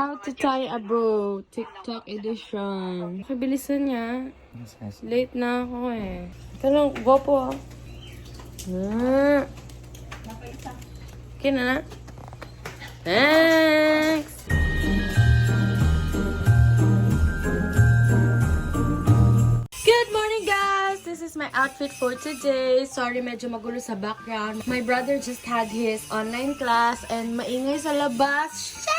How to tie a bow, TikTok edition. Kabilisan niya. Late na ako eh. Ito lang, gopo ah. Okay na. Thanks! Good morning guys! This is my outfit for today. Sorry, medyo magulo sa background. My brother just had his online class and maingay sa labas. Shit!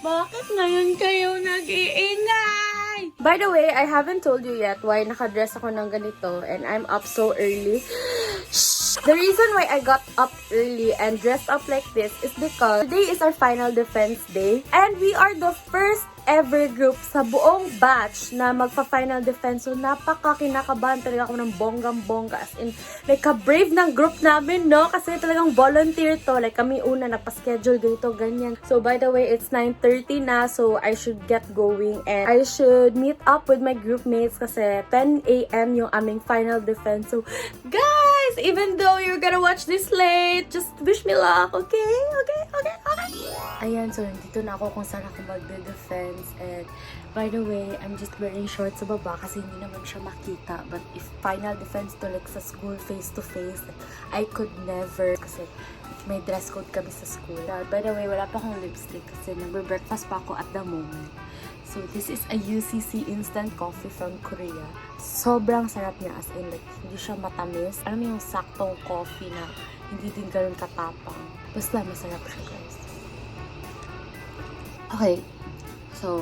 Bakit ngayon kayo nag-iingay? By the way, I haven't told you yet why nakadress ako ng ganito and I'm up so early. The reason why I got up early and dressed up like this is because today is our final defense day and we are the first ever group sa buong batch na magpa-final defense. So, napaka-kinakabahan talaga ako ng bonggang-bongga. As in, like, ka-brave ng group namin, no? Kasi talagang volunteer to. Like, kami una, nagpa-schedule ganito, ganyan. So, by the way, it's 9:30 na. So, I should get going. And I should meet up with my group mates kasi 10 a.m. yung aming final defense. So, guys, even though you're gonna watch this late, just wish me luck, okay? Okay? Ayan, so, dito na ako kung saan ako magde-defense. And by the way, I'm just wearing shorts sa baba kasi hindi naman siya makita. But if final defense to like sa school face-to-face, I could never kasi may dress code kami sa school. By the way, wala pa akong lipstick kasi nagbe-breakfast pa ako at the moment. So this is a UCC instant coffee from Korea. Sobrang sarap niya, as in like hindi siya matamis. Alam mo yung saktong coffee na hindi din ganun katapang. Basta masarap siya, guys. Okay. So,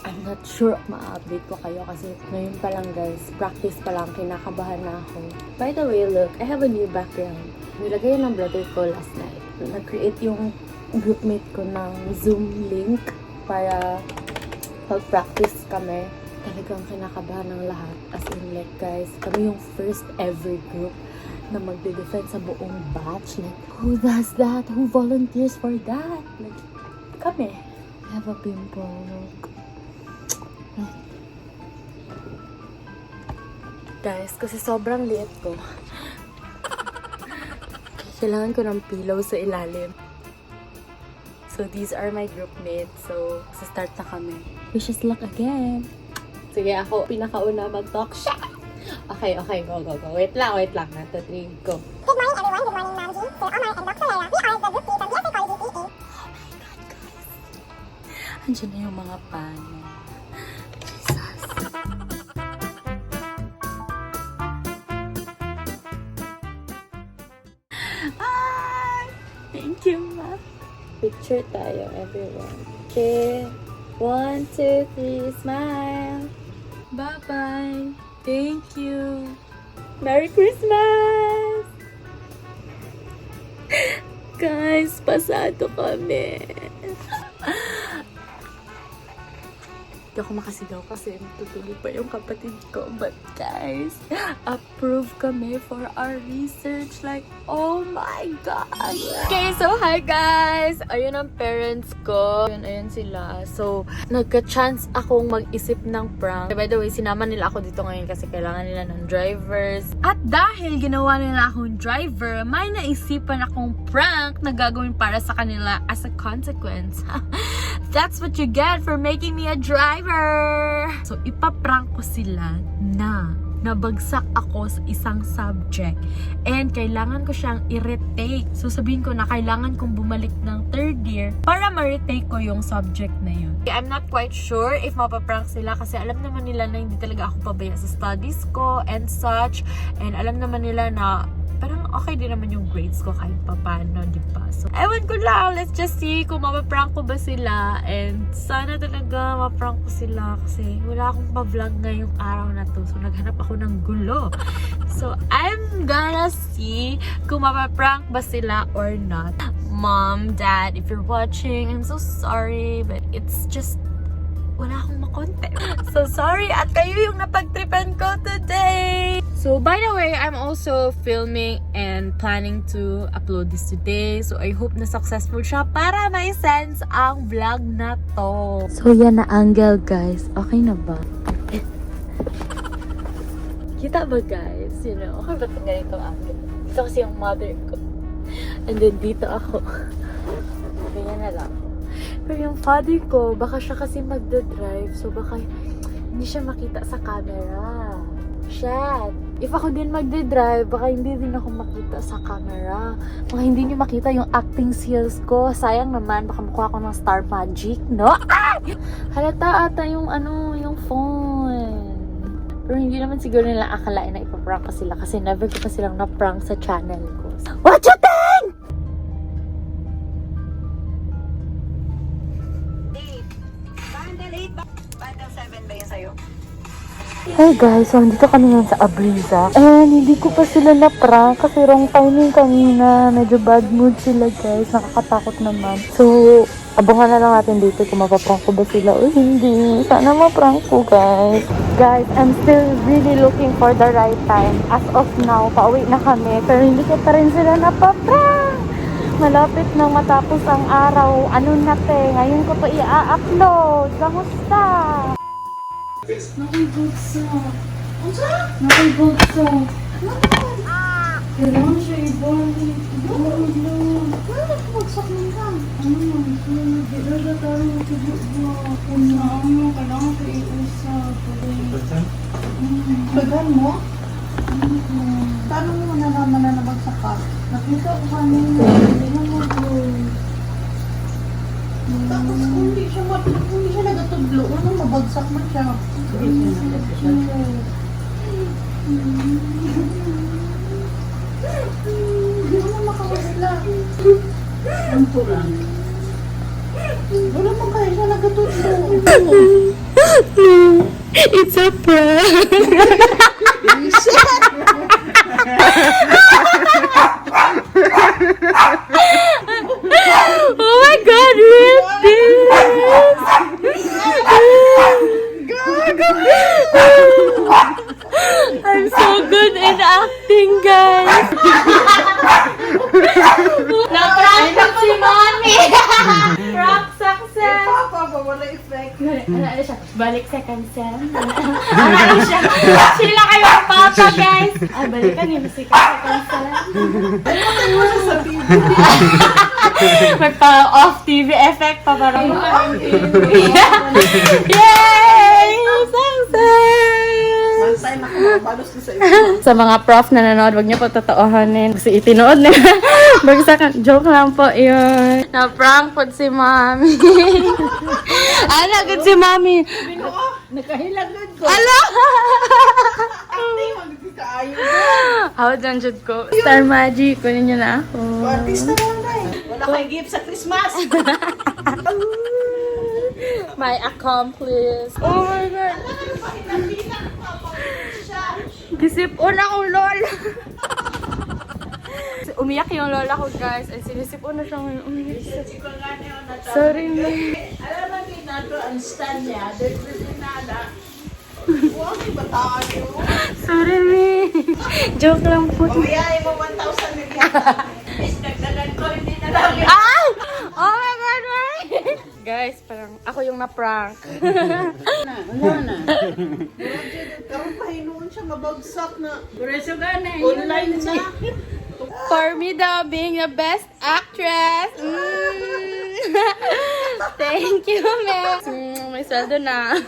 I'm not sure ma-update ko kayo kasi ngayon pa lang guys, practice pa lang, kinakabahan na ako. By the way, look, I have a new background. Nilagay ng brother ko last night. Nag-create yung groupmate ko ng Zoom link para pag-practice kami. Talagang kinakabahan ng lahat. As in like guys, kami yung first ever group na magde-defend sa buong batch. Like, who does that? Who volunteers for that? Like, kami. I have a pimple. Look. Guys, kasi sobrang liit ko. Kailangan ko ng pillow sa ilalim. So, these are my group mates. So, start na kami. Wish us luck again. Sige, ako pinakauna mag-talk. Okay, go. Wait lang. 1, 2, 3, go. Good morning everyone. Good morning Ma'am Jean, Sir Omar, and Dr. Lela. We are the group team from BSA College UTE. Andiyan na yung mga paano. Jesus. Thank you, ma. Picture tayo, everyone. Okay. 1, 2, 3, smile. Bye-bye. Thank you. Merry Christmas! Guys, pasado kami. Hindi ako makasigaw kasi tutulog pa yung kapatid ko. But guys, approve kami for our research. Like, oh my God! Okay, so hi guys! Ayun ang parents ko. Ayun sila. So, nagka-chance akong mag-isip ng prank. By the way, sinama nila ako dito ngayon kasi kailangan nila ng drivers. At dahil ginawa nila akong driver, may naisipan akong prank na gagawin para sa kanila as a consequence. That's what you get for making me a driver! So, ipaprank ko sila na nabagsak ako sa isang subject and kailangan ko siyang i-retake. So, sabihin ko na kailangan kong bumalik ng 3rd year para ma-retake ko yung subject na yun. I'm not quite sure if mapaprank sila kasi alam naman nila na hindi talaga ako pabaya sa studies ko and such, and alam naman nila na parang okay din naman yung grades ko kahit papano, diba? So, ewan ko lang. Let's just see kung mapaprank ko ba sila. And sana talaga maprank ko sila kasi wala akong pa-vlog ngayong araw na to. So, naghanap ako ng gulo. So, I'm gonna see kung mapaprank ba sila or not. Mom, Dad, if you're watching, I'm so sorry. But it's just wala akong makonte. So, sorry at kayo yung napagtripan ko today. So, by the way, I'm also filming and planning to upload this today. So, I hope na successful siya para may sense ang vlog na to. So, yan na angle, guys. Okay na ba? Kita ba, guys? You know, okay ba itong ganito angle? Ito kasi yung mother ko. And then, dito ako. Ganyan na lang. Pero yung father ko, baka siya kasi magdadrive. So baka hindi siya makita sa camera. Shit. If ako din magdadrive, baka hindi din ako makita sa camera. Baka hindi niyo makita yung acting skills ko. Sayang naman, baka mukha ko ng Star Magic, no? Ah! Halata ata yung yung phone. Pero hindi naman siguro nila akalain na ipaprank ko sila kasi never ko pa silang na-prank sa channel ko. What you think? Bundle 7 ba yun sa'yo? Hey guys, so nandito kami ngayon sa Abriza. And hindi ko pa sila na-prank kasi wrong timing kanina. Medyo bad mood sila guys. Nakakatakot naman. So, abangan na lang natin dito kung mapaprank ko ba sila o hindi. Sana maprank ko guys. Guys, I'm still really looking for the right time. As of now, pauwi na kami. Pero hindi ko pa rin sila napaprank. Malapit nang matapos ang araw. Ano na te? Ngayon ko pa i-upload. Kamusta? Nakibagsa. Nakibagsa. Kailangan siya ibalik. Ibalik lang. Nakibagsak lang ka. Dila tayo matibig ba? Kailangan ko i-usap. Bagan mo? Paano mo nalaman na nabagsak ka? Nakita ko kanina. Hindi na mag-vlog. Tapos kung hindi siya nagatublo, ano mabagsak man siya? Hindi mo makawasla. Ang tulang. Wala mo kaya siya nagatublo. It's a prank. Oh my god, read this! I'm so good in acting, guys! Na-prank si Mommy! Prank success! Papa, wala effect. Ano siya? Balik second sem. Ano siya? Sila kayo ang papa, guys! Ay, balikan yun si second sem. Magpa-off TV effect pa parang. Yay! Success! Mansay na balos ko sa iyo. Sa mga prof na nanood, wag niyo po totoohanin. Kasi itinood na. Bagsakan. Joke lang po yun. Na-prank po si Mami. Ano, good si Mami. Nakahilagad ko. Ala! Acting, magkikaayo. How dyan, Jud ko? Star Magic, kunin niyo na ako. Artista mo na eh. Wala kang gift sa Christmas. My accomplice. Oh my God. Gisipon akong lola. Umiyak yung lola ko, guys. Ay, sinisipon na siya ngayon. Umiyak siya. Sorry na. Alam mo din nato ang stand niya. Dahil nada. Huwag may bataan yun. Sorry, me. Joke lang po. Pamayahin mo 1,000 na yan. Is nagdagan ko, hindi na lang yun. Ay! Oh my God, why? Guys, parang ako yung na-prank. Wala na. Karoon pa hinuon siya mabagsak na. Online na. For me daw, being the best actress. Thank you, ma'am. May sweldo na.